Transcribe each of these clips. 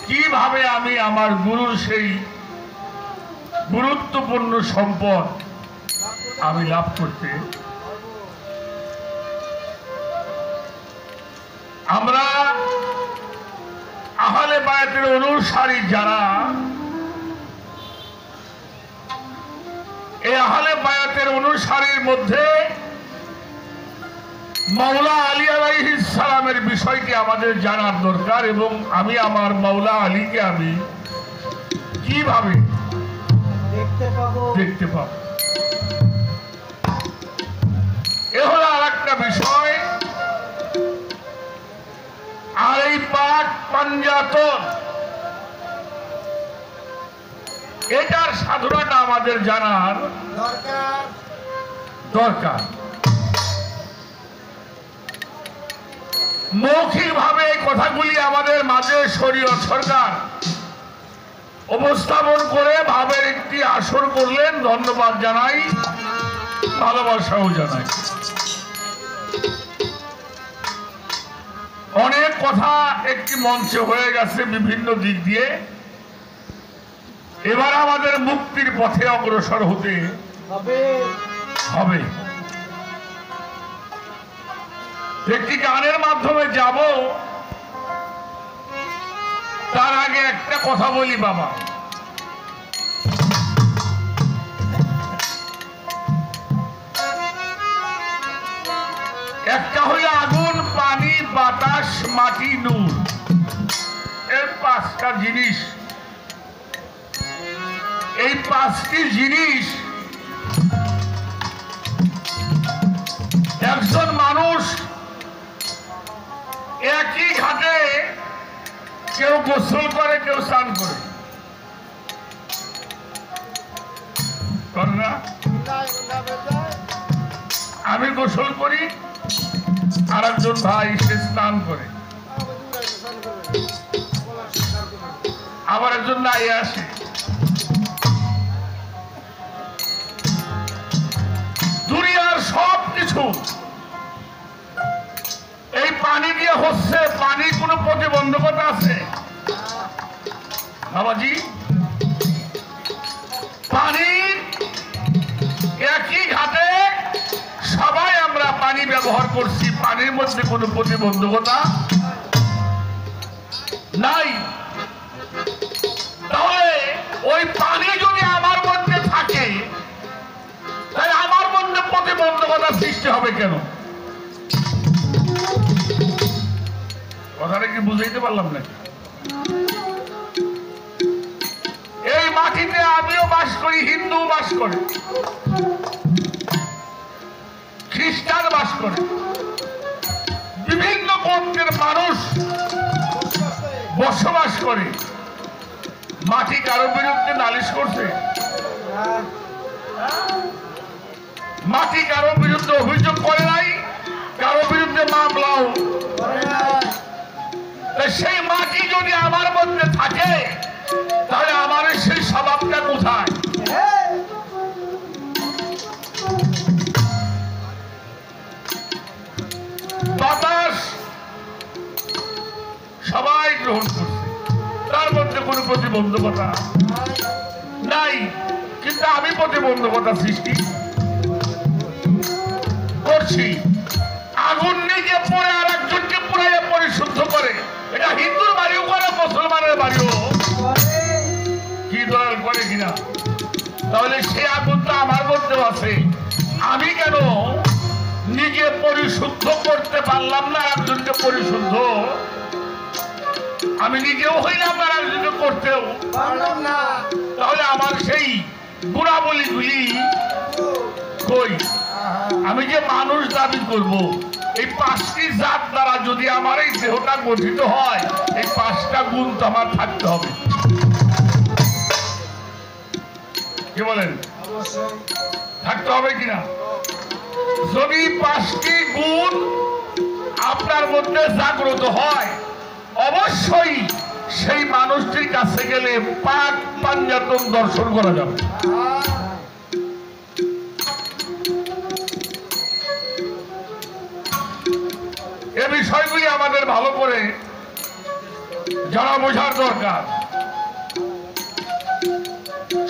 কিভাবে আমি আমার গুরুর সেই গুরুত্বপূর্ণ সম্পদ আমি লাভ করতে। আমরা আহলে বায়াতের অনুসারী যারা, এই আহলে বায়াতের অনুসারীর মধ্যে মাওলা আলী আলাইহিস সালামের বিষয়টি আমাদের জানার দরকার, এবং আমি আমার মাওলা আলীকে আমি কিভাবে দেখতে পাবো এ হলো আর একটা বিষয়। আর এই পাক পাঞ্জাতন, এটার সাধনাটা আমাদের জানার দরকার। মৌখিকভাবে এই কথাগুলি আমাদের মাঝে শরীয়ত সরকার উপস্থাপন করে ভাবের একটি আসর করলেন। ধন্যবাদ জানাই, ভালোবাসাও জানাই। অনেক কথা একটি মঞ্চে হয়ে গেছে বিভিন্ন দিক দিয়ে। এবার আমাদের মুক্তির পথে অগ্রসর হতে হবে। একটি গানের মাধ্যমে যাব, তার আগে একটা কথা বলি বাবা। একটা হইল আগুন, পানি, বাতাস, মাটি, নূর। এর পাঁচটা জিনিস। এই পাঁচটি জিনিস একজন মানুষ একই ঘাটে কেউ গোসল করে, কেউ স্নান করে না। আমি গোসল করি, আর একজন ভাই সে স্নান করে, আবার একজন নাই আসে। দুনিয়ার সব কিছু এই পানি দিয়ে হচ্ছে। পানির কোনো প্রতিবন্ধকতা আছে বাবাজি? পানি একই ঘাটে সবাই আমরা পানি ব্যবহার করছি, পানির মধ্যে কোনো প্রতিবন্ধকতা নাই। তাহলে ওই পানি যদি আমার মধ্যে থাকে, তাহলে আমার মধ্যে প্রতিবন্ধকতা সৃষ্টি হবে কেন? কথাটা কি বুঝাইতে পারলাম নাকি? এই মাটিতে আমিও বাস করি, হিন্দু বাস করে, খ্রিস্টান বাস করে, বিভিন্ন বর্ণের মানুষ বসবাস করে। মাটি কারো বিরুদ্ধে নালিশ করছে? মাটি কারো বিরুদ্ধে অভিযোগ করে নাই, কারো বিরুদ্ধে মামলাও। সেই মাটি যদি আমার মধ্যে থাকে, তাহলে আমার সেই স্বভাবটা কোথায়? বাতাস সবাই গ্রহণ করছে, তার মধ্যে কোনো প্রতিবন্ধকতা নাই, কিন্তু আমি প্রতিবন্ধকতা সৃষ্টি করছি। আগুন নিজে পড়ে আর একজনকে পুরাইয়া পরিশুদ্ধ করে, এটা হিন্দুর বাড়িও করে, মুসলমানের বাড়িও কি দল করে কিনা? তাহলে সে আগুন তো আমার মধ্যেও আছে। আমি কেন নিজে পরিশুদ্ধ করতে পারলাম না একজনকে পরিশুদ্ধ? আমি নিজেও হইলাম না, একজনকে করতেও পারলাম না। তাহলে আমার সেই গুণাবলীগুলি কই? আমি যে মানুষ দাবি করব, এই পাঁচটি জাত দ্বারা যদি আমার এই দেহটা গঠিত হয়, এই পাঁচটা গুণ তো আমার থাকতে হবে। কি বলেন? থাকতে হবে কিনা? যদি পাঁচটি গুণ আপনার মধ্যে জাগ্রত হয়, অবশ্যই সেই মানুষটির কাছে গেলে পাক পাঞ্জাতন দর্শন করা যাবে। এ বিষয়গুলি আমাদের ভালো করে যারা বোঝার দরকার।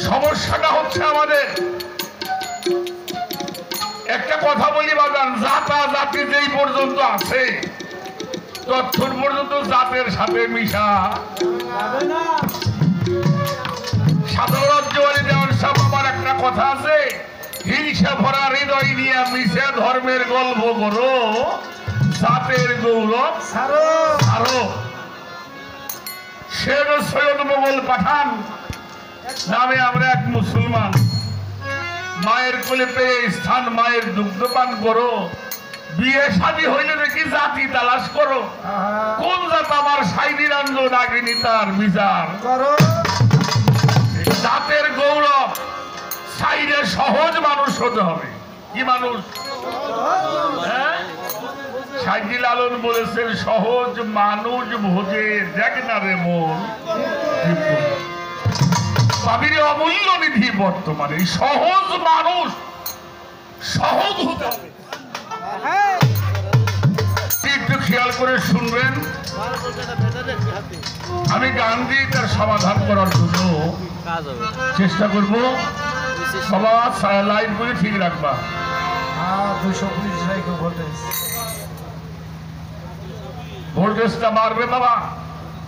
সমস্যাটা হচ্ছে আমাদের একটা কথা বলি বাজান, জাতা জাতি যেই পর্যন্ত আছে তখন পর্যন্ত জাতের সাথে মিশা সাধারণ জোয়ারি দেওয়ার সব আমার একটা কথা আছে, হিংসা ভরা হৃদয় নিয়ে মিশে ধর্মের গল্প করো, জাতের গৌরব ছাড়ো। শের সৈয়দ মোগল পাঠান নামে আমরা এক মুসলমান, মায়ের কোলে পেয়ে স্থান মায়ের দুগ্ধপান করো, বিয়ে শাদী হইলে দেখি জাতি তালাশ করো, কোন জাত আমার সাইদিরাঞ্জ নাগিনী তার বিচার করো। জাতের গৌরব সাইরে সহজ মানুষ হতে হবে। কি মানুষ? সাইদি লালন বলেছেন সহজ মানুষ ভোজে দেখ না রে মন, স্বামীর অমূল্য নিধি বর্তমানে। সহজ মানুষ সহজ হতে হবে। একটু খেয়াল করে শুনবেন, আমি গান দিয়ে তার সমাধান করার জন্য চেষ্টা করব। বাবা লাইন করে ঠিক রাখবা। 220 ভোল্টেজ, ভোল্টেজটা বাড়বে বাবা।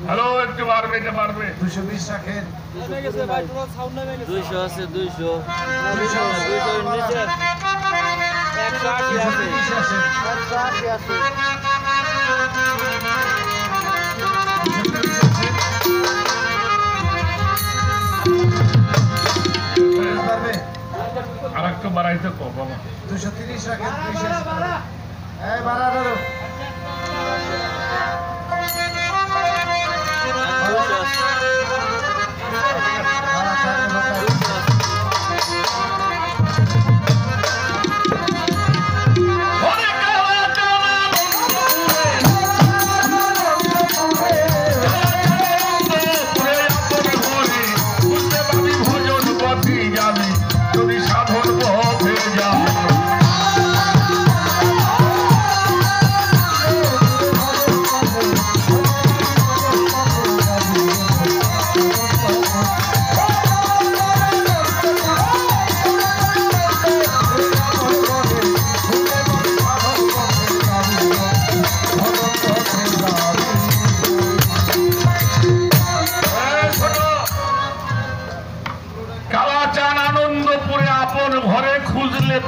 হ্যালো, একটু বাড়বে, এটা বাড়বে। 220 রাখেন। 200 আছে, 200 নিচে 180 আছে। আর একটু বাড়াইতে কম বাবা। 230 রাখেন। এই বাড়ানো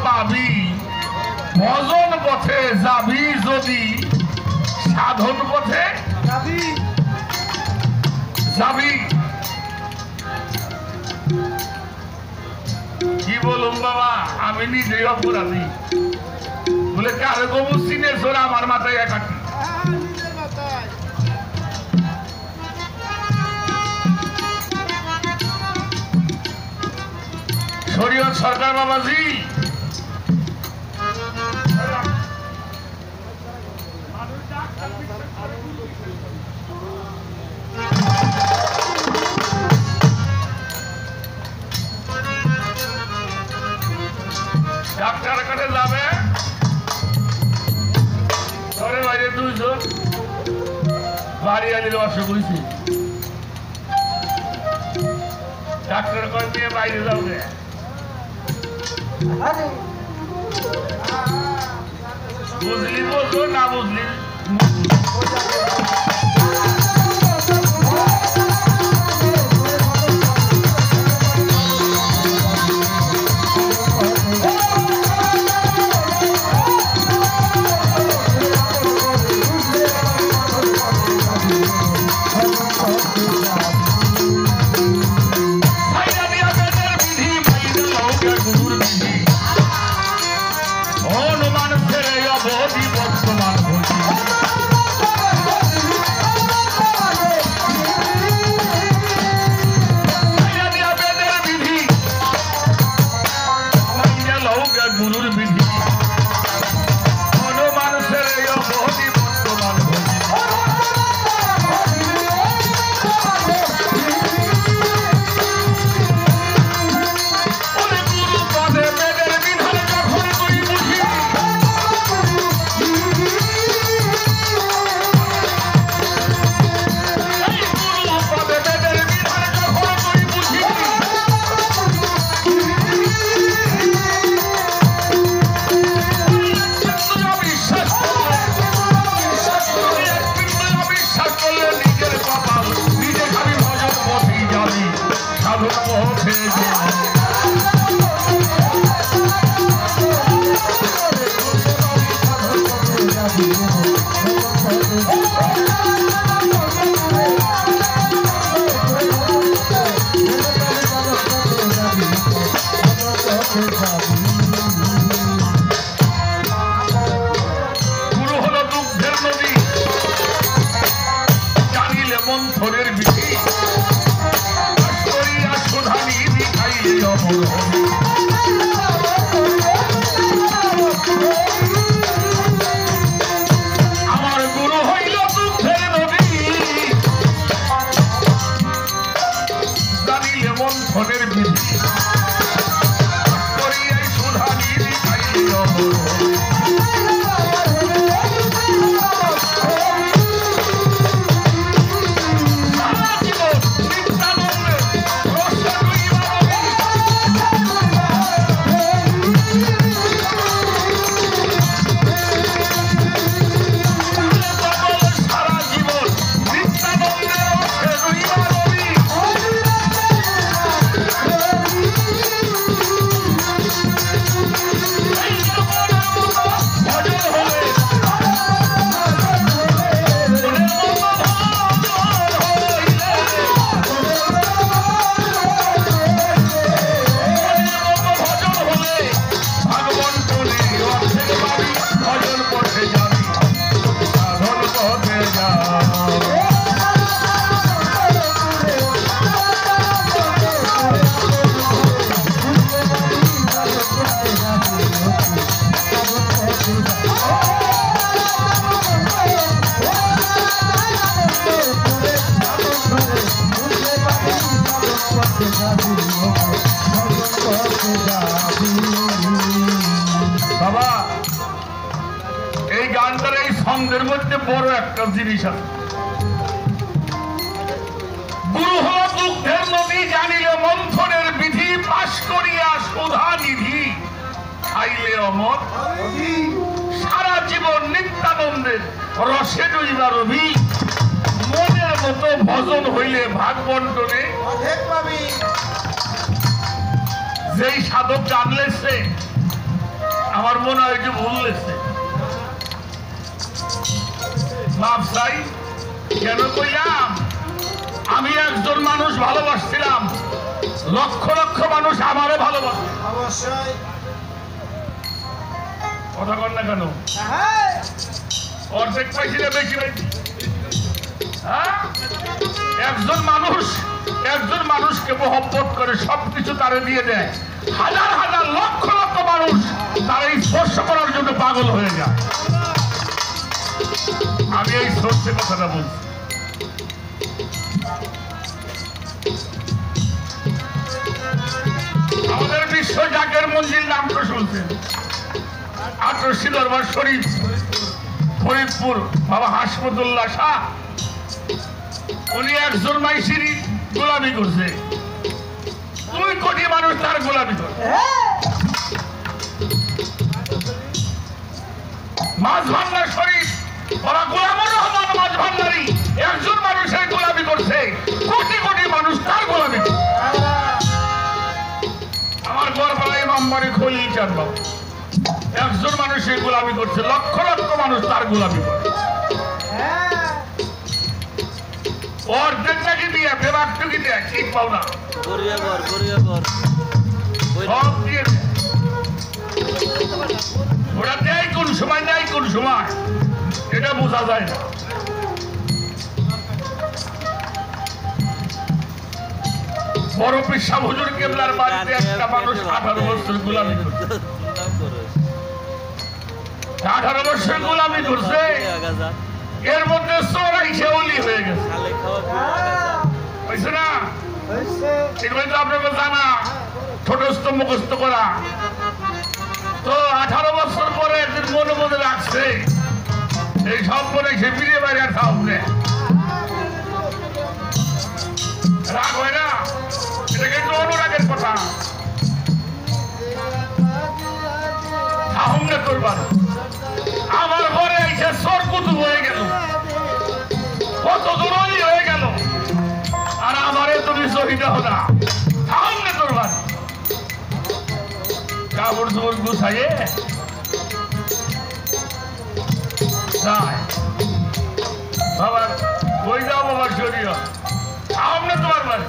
পাবি, ভজন পথে যাবি যদি, সাধন পথে যাবি। কি বলুন বাবা, আমি নিজেই অপরাধী বলে কারো কবু চিনে সোরা আমার মাথায় একাকি। শরীয়ত সরকার বাবাজি ডাক্তার কাছে যাবে, ঘরে বাইরে 200 বাড়ি আনিলে অসুখ হয়েছে, ডাক্তার কয় নিয়ে বাইরে যাবে। বুঝলি বলতো না বুঝলি বর্তমান সাধন পথে গুরু হলো দুগ্ধের নদী, জানিলে মন্থরের বিধি, করিয়া সুধা নিধি খাইলে অমর হবি। আমার গুরু হইল দুগ্ধের নদী, জানিলে মন্থরের বিধি, করিয়াই সুধা নিধি খাইলে অমর হবি। বাবা, এই গানটার এই ছন্দের মধ্যে বড় একটা জিনিস আছে। গুরু হল দুগ্ধের নদী, জানিলে মন্থনের বিধি, পাশ করিয়া সুধা নিধি খাইলে অমর। সারা জীবন নিত্যানন্দের রসে ডুইবা রবি, মনের মতো ভজন হইলে ভাগ বন্টনে যেই সাধক জানলেছে, আমার মনে হয় যে ভুল লেছে। মাপ চাই, কেন কইলাম? আমি একজন মানুষ ভালোবাসছিলাম, লক্ষ লক্ষ মানুষ আমারে ভালোবাসে। কথা কর না কেন? অর্ধেক পাইছি না বেশি পাইছি? একজন মানুষকে মহব্বত করে সবকিছু তারে দিয়ে দেয়, হাজার হাজার লক্ষ লক্ষ মানুষ তারা এই স্পর্শ করার জন্য পাগল হয়ে যায়। আমি এই সত্যি কথাটা বলছি। আমাদের বিশ্ব জাগের মঞ্জিল নাম তো শুনছেন, ৮৮ দরবার শরীফ, ফরিদপুর, বাবা হাসমতুল্লাহ শাহ। উনি একজন মাইসির গোলামি করছে, ২ কোটি মানুষ তার গোলামি করে। মাছ ভান্ডার শরীফ, বাবা গোলামুর রহমান মাছ ভান্ডারী, একজন মানুষের গোলামি করছে, কোটি কোটি মানুষ তার গোলামি করে। আমার গড়পাড়া ইমাম বাড়ি খলিল চাঁদ বাবু, একজন মানুষের গোলামি করছে, লক্ষ লক্ষ মানুষ তার গোলামি করে। অর্ধেক নাকি দিয়ে বেবাকটুকি দেয়, ঠিক পাও না, সব দিয়ে দেয়। ওরা দেয় কোন সময়, নেয় কোন সময়, এটা বোঝা যায় না। বড় পিসা হুজুর কেবলার বাড়িতে একটা মানুষ 18 বছর গোলামি করছে, 18 বছর গোলামি করছে, এর মধ্যে চোরাইছে ওলি হয়ে গেছে, হয়েছে না? এগুলো তো আপনাকে জানা, ছোটস্থ মুখস্থ করা। তো 18 বছর পরে একদিন মনে মনে রাখছে, এই সব বলে সে ফিরে বাইরে আর সামনে রাগ হয় না, এটা কিন্তু অনুরাগের কথা। সামনে করবার আমার ঘরে এসে সর কুতুব হয়ে গেল, কত দূরই হয়ে গেল, আর আমারে তুমি শহীদ হো না। কাপড় গুছাইয়ে যায় বাবা কই যাও বাবা শরীয় সামনে তোমার বাড়ি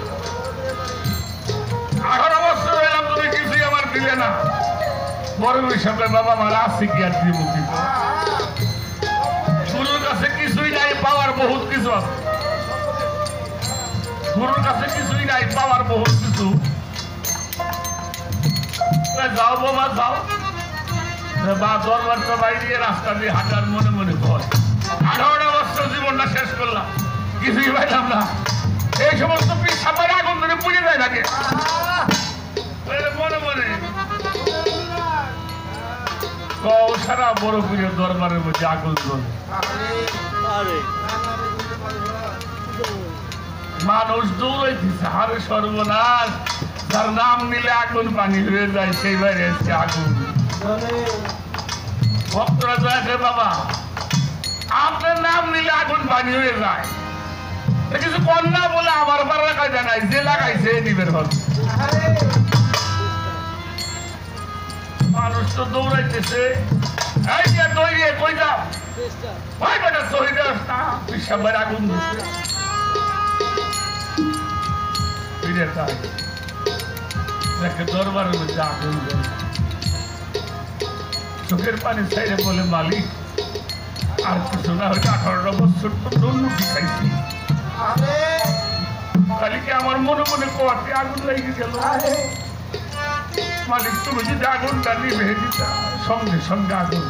18 বছর হইলাম তুমি কিছুই আমার দিলে না বড় হিসাবে বাবা আমার আছে কি আর দিব কি গুরুর কাছে কিছুই নাই পাওয়ার বহুত কিছু আছে গুরুর কাছে কিছুই নাই পাওয়ার বহুত কিছু যাও বাবা যাও বা দরবারটা বাইরে রাস্তা দিয়ে হাঁটার মনে মনে ভয় 18 বছর জীবনটা শেষ করলাম কিছুই পাইলাম না এই সমস্ত পিসাবের আগুন ধরে পুড়ে যায় নাকি মনে মনে সারা বড় পুজোর দরবারের মধ্যে আগুন জ্বলে মানুষ দৌড়াইতেছে হারে সর্বনাশ যার নাম নিলে আগুন পানি হয়ে যায় সেই বাইরে এসছে আগুন ভক্তরা যায় বাবা আপনার নাম নিলে আগুন পানি হয়ে যায় কিছু কন্যা বলে আমার পাড়া কাজে নাই যে লাগাইছে নিবের ভাব মানুষ তো দৌড়াইতেছে এই যে দৌড়িয়ে কই যাও ভাই বেটা শহীদ পিসাবের আগুন দিচ্ছে ফিরে তাই দেখে দরবারের মধ্যে আগুন জ্বলে চোখের পানি ছাইরে বলে মালিক আর কিছু না হয়তো 18 বছর তো দুর্নীতি খাইছি কালিকে আমার মনে মনে কোয়াতে আগুন লেগে গেল মালিক তুমি যদি আগুনটা নিভে দিতা সঙ্গে সঙ্গে আগুন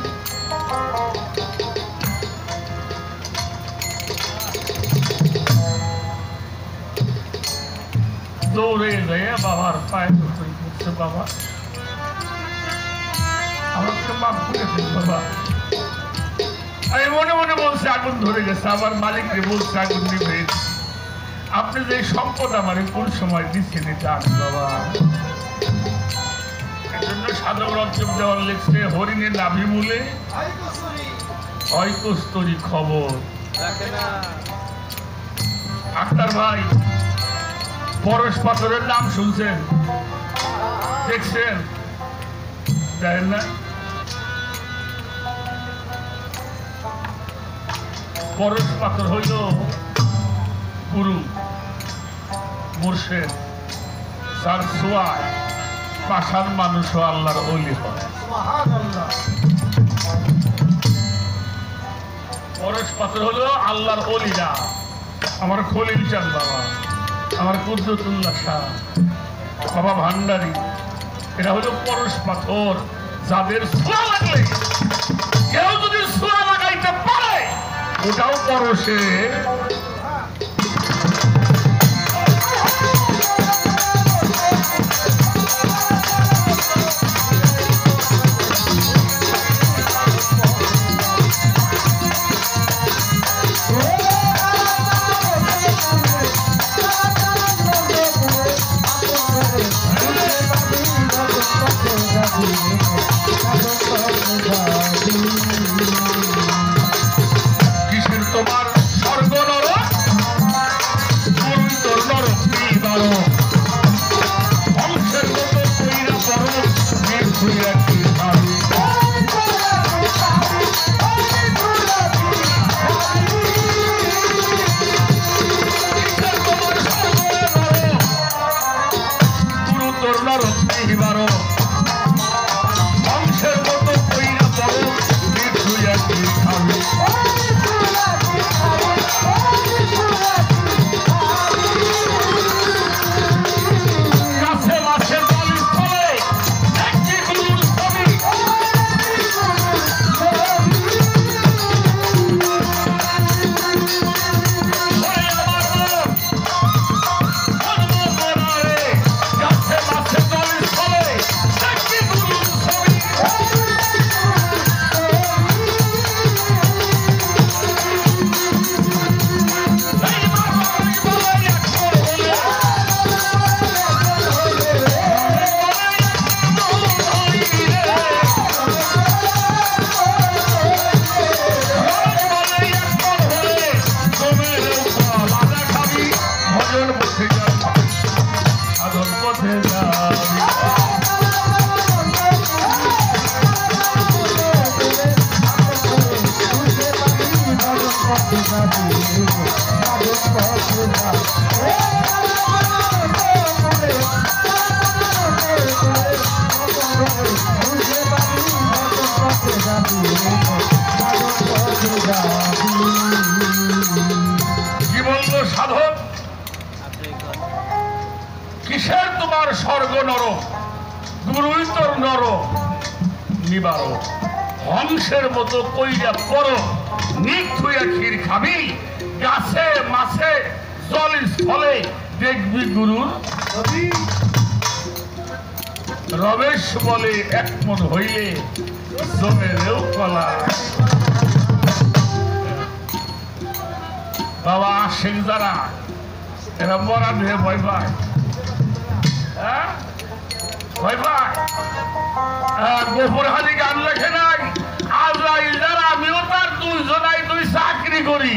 দৌড়ে গিয়ে বাবার পায়ে ধরতে বাবা আমাকে মাফ করে দিন বাবা আমি মনে মনে বলছি আগুন ধরে গেছে আমার মালিককে বলছে আগুন নিভে আপনি যে সম্পদ আমার কোন সময় দিচ্ছেন এটা বাবা এজন্য সাধক রঞ্জক দেওয়ার লিখছে হরিণের নাভি মূলে হয় কস্তুরী খবর আক্তার ভাই পরশ পাথরের নাম শুনছেন দেখছেন দেখেন না পরশ পাথর হইল গুরু মুর্শেদ যার ছোঁয়ায় পাষাণ মানুষও আল্লাহর ওলি হয় পরশ পাথর হলো আল্লাহর ওলিরা আমার খলিল চাঁদ বাবা আমার কুদ্দুতুল্লাহ শাহ বাবা ভান্ডারী এরা হলো পরশ পাথর যাদের ছোঁয়া লাগলে কেউ যদি ছোঁয়া লাগাইতে পারে ওটাও পরশে কিসের তোমার স্বর্গ নরক সাধক কিসের তোমার স্বর্গ নরক, গুরুই তোর নরক নিবারক। হংসের মতো কইরা পড়ো, নিক থুইয়া ক্ষীর খাবি, গাছে মাছে জল স্থলে দেখবি গুরুর। রমেশ বলে একমন হইলে জমেরেও কলা। বাবা আশেখ যারা এরা মরা ধুয়ে ভয় পায়, হ্যাঁ ভয় পায়। গোপুর হালি গান লেখে নাই, আজরাইল যারা আমিও তার দুইজনাই দুই চাকরি করি,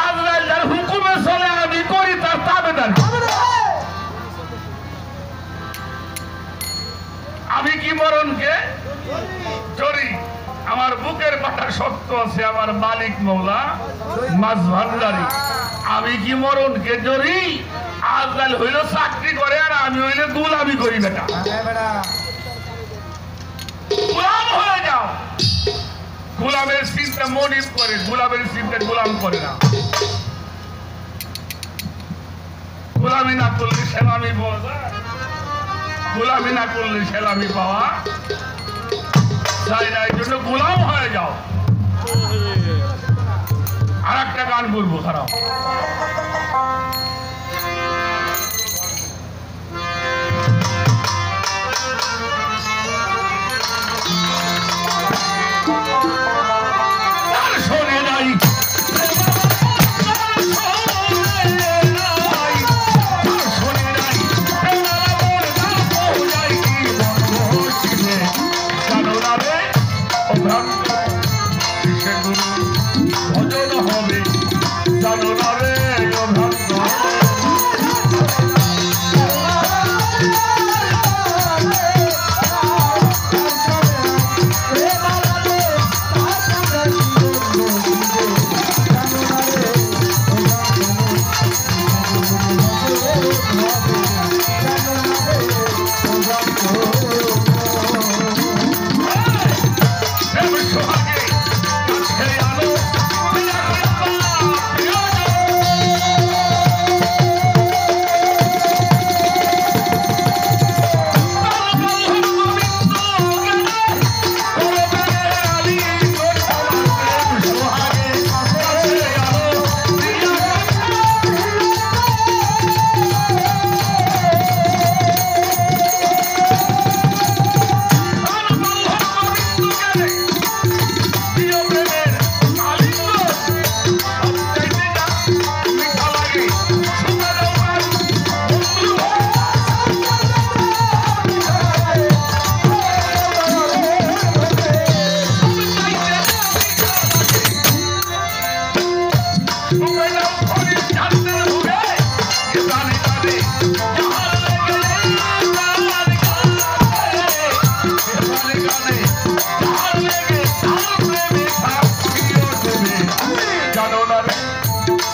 আজরাইল যার হুকুমে চলে আমি করি তার তাবেদারি। আমি কি মরণকে চরি, আমার বুকের পাটা শক্ত আছে আমার মালিক মৌলা মাছ ভান্ডারি। আমি কি মরণকে জড়ি, আজরাইল হইল চাকরি করে আর আমি হইলে গুলামি করি। বেটা গোলাম হয়ে যাও, গোলামের চিন্তা মনিব করে, গোলামের চিন্তা গোলাম করে না। গোলামি না করলে সেলামি পাওয়া যায়, গোলামি না করলে সেলামি পাওয়া যায় না। এই জন্য গোলাম হয়ে যাও। আর একটা গান বলবো, খারাপ শোনে নাই ভজন হবে জানো না রে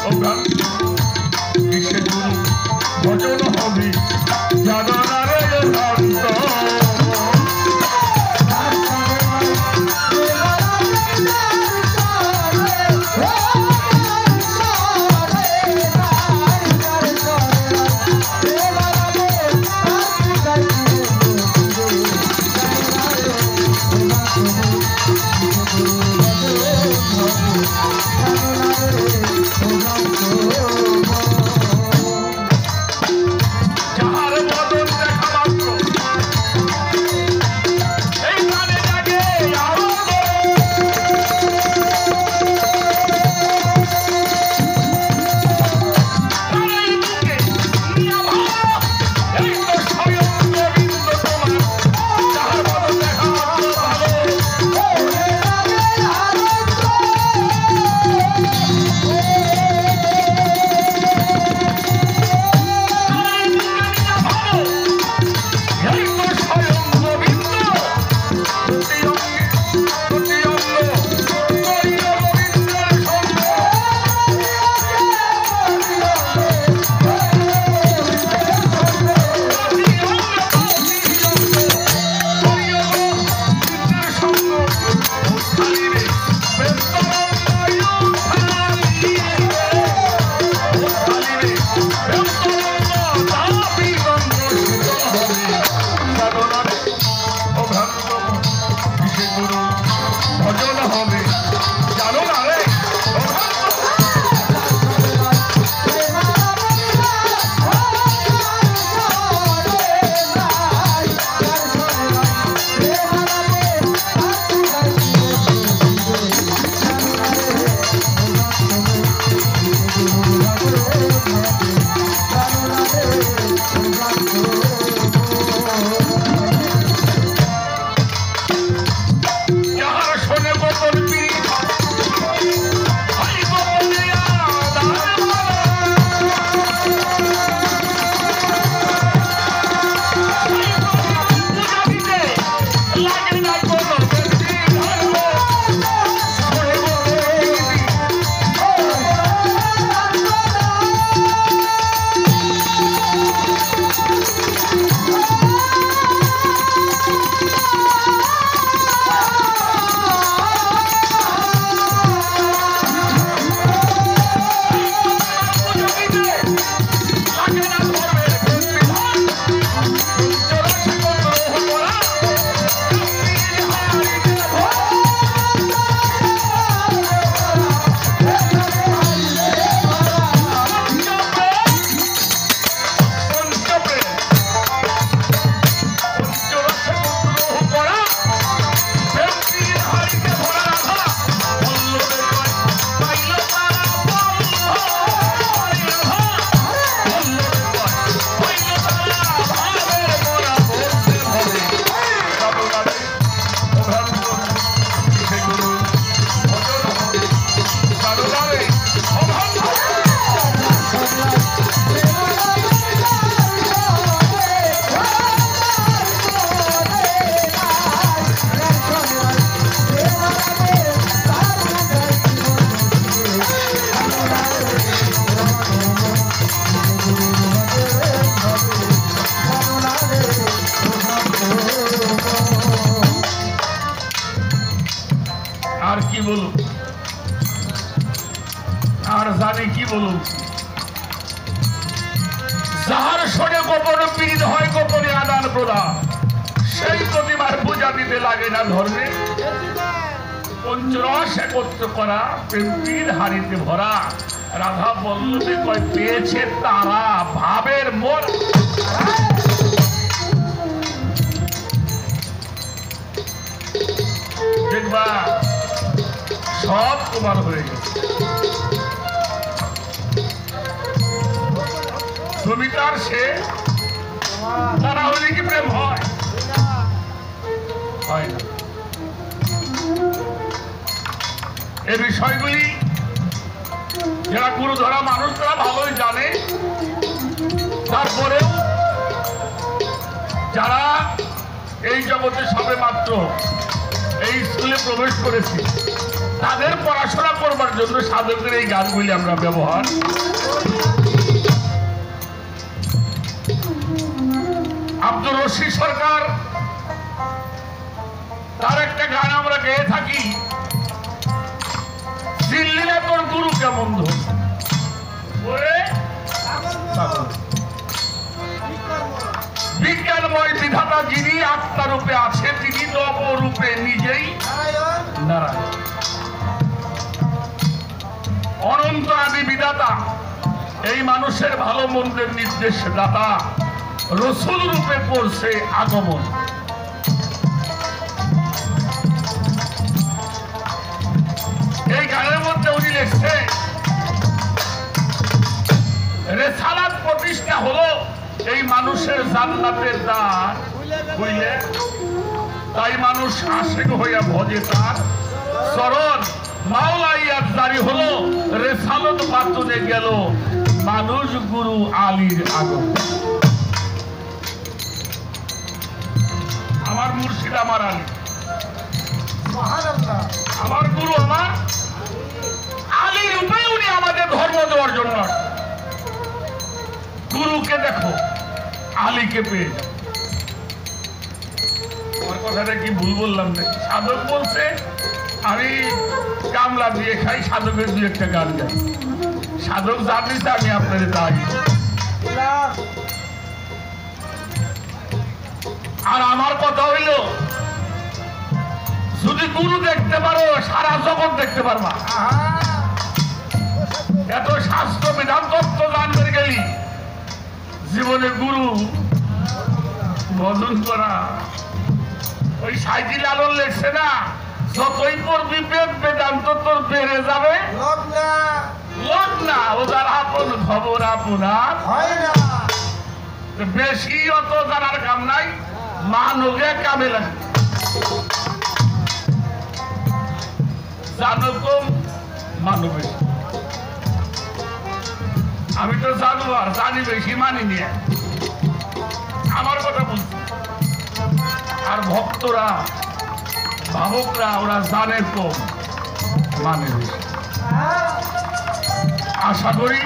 অভ্রান্ত। ভজন হবে জানো না রে অভ্রান্ত। যাহার বদন দেখা মাত্র যাহার শোনে গোপনে পীড়িত হয় গোপনে আদান প্রদান, সেই প্রতিমার পূজা দিতে লাগে না ধর্মে। পঞ্চরস একত্র করা প্রেমটির হাড়িতে ভরা, রাধা বল্লভী কয় পেয়েছে তারা ভাবের মোর। দেখবা সব তোমার হয়ে গেছে, তুমি তার সে, তারা হলে কি প্রেম হয়? হয় না। এই বিষয়গুলি যারা গুরু ধরা মানুষ তারা ভালোই জানে, তারপরেও যারা এই জগতে সবে মাত্র এই স্কুলে প্রবেশ করেছি তাদের পড়াশোনা করবার জন্য সাধকের এই গানগুলি আমরা ব্যবহার। আব্দুর রশিদ সরকার তার একটা গান আমরা গেয়ে থাকি, চিনলি না তোর গুরু কেমন ধর। বিজ্ঞানময় বিধাতা যিনি আত্মা রূপে আছে, তিনি নব রূপে নিজেই নারায়ণ। অনন্ত আদি বিধাতা, এই মানুষের ভালো মন্দের নির্দেশ দাতা, রসুল রূপে করছে আগমন। এই গানের মধ্যে উনি লিখছে রেসালাত প্রতিষ্ঠা হলো এই মানুষের জান্নাতের দ্বার খুইলে, তাই মানুষ আশিক হইয়া ভজে তার চরণ। মাওলাইয়ার জারি হলো রেসালত বাতুনে গেল মানুষ গুরু আলীর আগমন। আমার মুর্শিদ আমার আলী, আমার গুরু আমার আলী রূপে উনি আমাদের ধর্ম দেওয়ার জন্য। গুরুকে দেখো, আলীকে পেয়ে যাও। আমার কথাটা কি ভুল বললাম না? সাধক বলছে আমি কামলা দিয়ে খাই, সাধকের দু একটা গান গাই। সাধক জানিস আমি আপনাদের তাই। আর আমার কথা হইল যদি গুরু দেখতে পারো সারা জগৎ দেখতে পারবা। এত শাস্ত্র বিধান তত্ত্ব জানতে গেলি জীবনে গুরু ভজন করা। ওই সাইজি লালন লেখছে না, যতই পড়বি বেদ বেদান্ত তোর বেড়ে যাবে লোক না, ও যার আপন খবর আপনার হয় না। বেশি অত জানার কাম নাই, মানবে কামে লাগে। জানো কম মানো বেশি। আমি তো জানো আর জানি বেশি, মানি নিয়ে আমার কথা বলছি। আর ভক্তরা ভাবকরা ওরা জানে কম মানে বেশি। আশা করি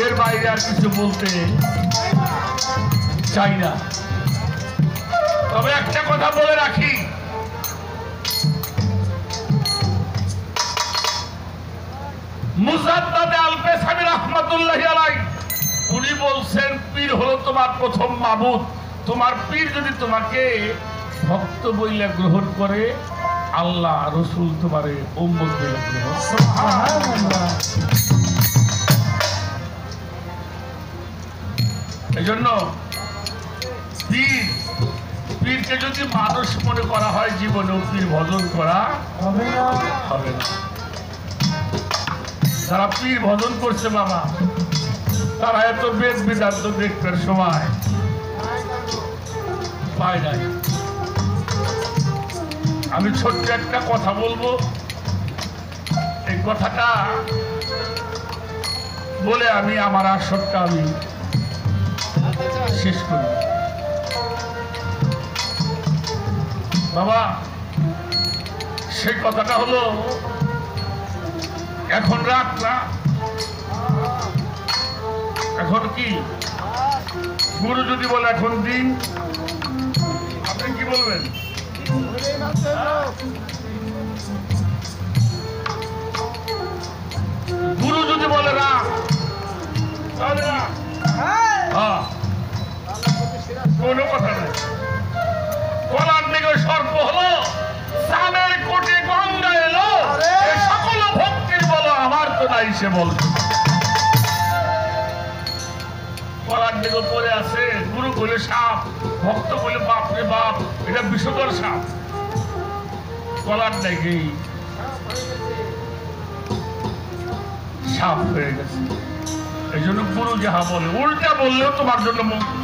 এর বাইরে আর কিছু বলতে চাই না। তবে একটা কথা বলে রাখি, মুজাদ্দাদে আল-পেশাবি রাহমাতুল্লাহি আলাইহি উনি বলছেন পীর হলো তোমার প্রথম মাবুদ। তোমার পীর যদি তোমাকে ভক্ত বইলে গ্রহণ করে, আল্লাহ রসুল তোমারে উম্মত বইলে গ্রহণ। সুবহানাল্লাহ। এজন্য পীরকে যদি মানুষ মনে করা হয় জীবনেও পীর ভজন করা হবে না। যারা পীর ভজন করছে বাবা, তারা এত বেদ বেদান্ত দেখবার সময় পায় নাই। আমি ছোট্ট একটা কথা বলবো, এই কথাটা বলে আমি আমার আসরটা আমি শেষ করি। বাবা, সেই কথাটা হলো এখন রাত না, এখন কি গুরু যদি বলে এখন দিন, আপনি কি বলবেন? গুরু যদি বলে রাত, তাহলে রাত। এসে বলছে কলার দিকে পরে আছে, গুরু বলে সাপ, ভক্ত বলে বাপরে বাপ, এটা বিষধর সাপ। কলার দেখেই সাপ হয়ে গেছে। এই জন্য গুরু যাহা বলে উল্টা বললেও তোমার জন্য মঙ্গল,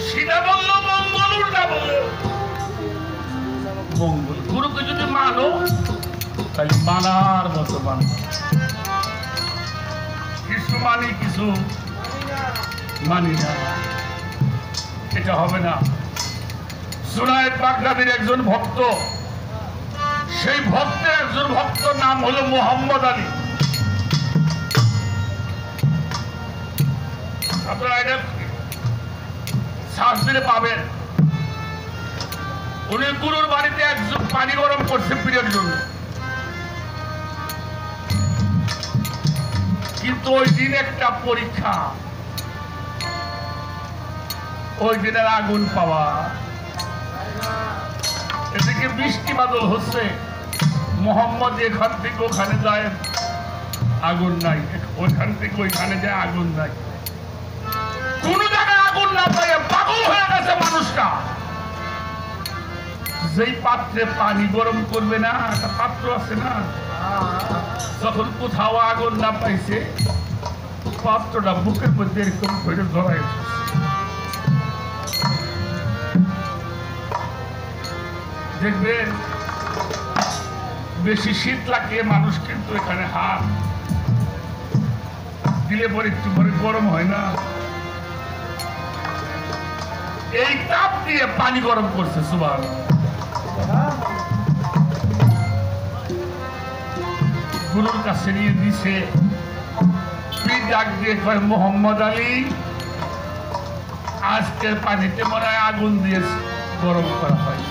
সিধা বললেও মঙ্গল, উল্টা বললেও মঙ্গল। গুরুকে যদি মানো তাহলে মানার মতো মানো, কিছু মানি কিছু মানি না, এটা হবে না। জুনায়েদ বাগদাদির একজন ভক্ত, সেই ভক্তের একজন ভক্ত নাম হলো মোহাম্মদ আলী। আপনারা এটা সার্চ দিলে পাবেন। উনি গুরুর বাড়িতে একজন পানি গরম করছে পীরের জন্য, কিন্তু ওই দিন একটা পরীক্ষা, ওই দিনের আগুন পাওয়া। এদিকে বৃষ্টি বাদল হচ্ছে, মোহাম্মদ এখান থেকে ওখানে যায় আগুন নাই, ওইখান থেকে ওইখানে যায় আগুন নাই, কোন জায়গায় আগুন না পায় পাগল হয়ে গেছে মানুষটা। যেই পাত্রে পানি গরম করবে না, একটা পাত্র আছে না, যখন কোথাও আগুন না পাইছে পাত্রটা বুকের মধ্যে এরকম করে ধরাই দেখবেন। বেশি শীত লাগে মানুষ কিন্তু এখানে হাত দিলে পরে একটু পরে গরম হয় না, এই তাপ দিয়ে পানি গরম করছে। সুবহানাল্লাহ। গুরুর কাছে নিয়ে দিছে, পীর ডাক দিয়ে কয় মোহাম্মদ আলী আজকের পানিতে মনে হয় আগুন দিয়ে গরম করা হয়,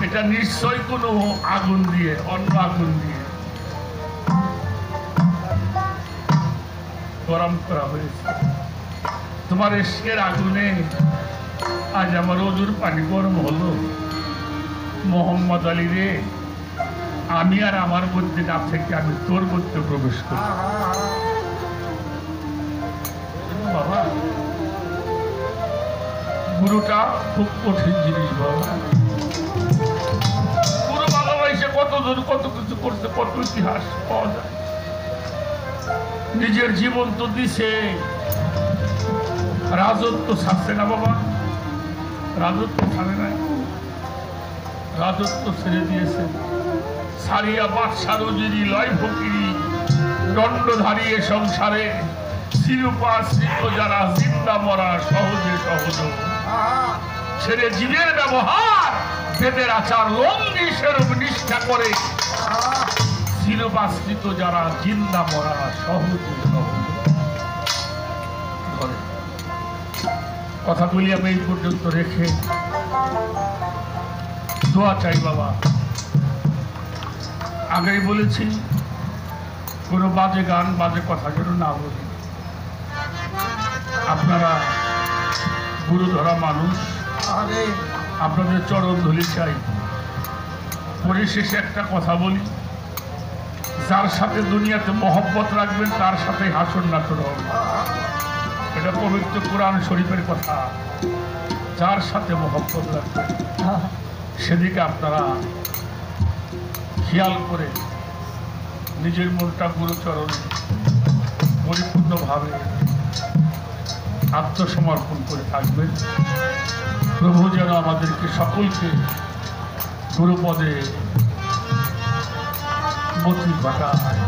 এটা নিশ্চয় কোনো আগুন দিয়ে, অন্য আগুন দিয়ে গরম করা হয়েছে। তোমার এসকের আগুনে আজ আমার ওজুর পানি গরম হলো। মোহাম্মদ আলী রে, আমি আর আমার মধ্যে না থেকে আমি তোর মধ্যে প্রবেশ করি। বাবা, গুরুটা খুব কঠিন জিনিস বাবা। গুরু ভালোবাসে কতজন কত কিছু করছে, কত ইতিহাস পাওয়া যায়। নিজের জীবন তো দিছে, রাজত্ব ছাড়ছে না বাবা, রাজত্ব ছাড়ে নাই, রাজত্ব ছেড়ে দিয়েছে। ছাড়িয়া বাদশার উজিরি লয় ফকিরি, দণ্ডধারী এ সংসারে চিরুপাশ্রিত যারা জিন্দা মরা সহজে সহজ। ছেড়ে জীবের ব্যবহার বেদের আচার লঙ্ঘি সেরূপ নিষ্ঠা করে, চিরপাশ্রিত যারা জিন্দা মরা সহজে সহজ। কথাগুলি আমি এই পর্যন্ত রেখে দোয়া চাই বাবা। আগেই বলেছি কোনো বাজে গান বাজে কথা যেন না বলি। আপনারা গুরু ধরা মানুষ, আপনাদের চরণ ধুলি চাই। পরিশেষে একটা কথা বলি, যার সাথে দুনিয়াতে মহব্বত রাখবেন তার সাথে হাসর নাচর হবে, এটা পবিত্র কোরআন শরীফের কথা। যার সাথে মহব্বত রাখবেন সেদিকে আপনারা খেয়াল করে নিজের মনটা গুরুচরণে পরিপূর্ণভাবে আত্মসমর্পণ করে থাকবেন। প্রভু যেন আমাদেরকে সকলকে গুরুপদে মতি ঘটায়।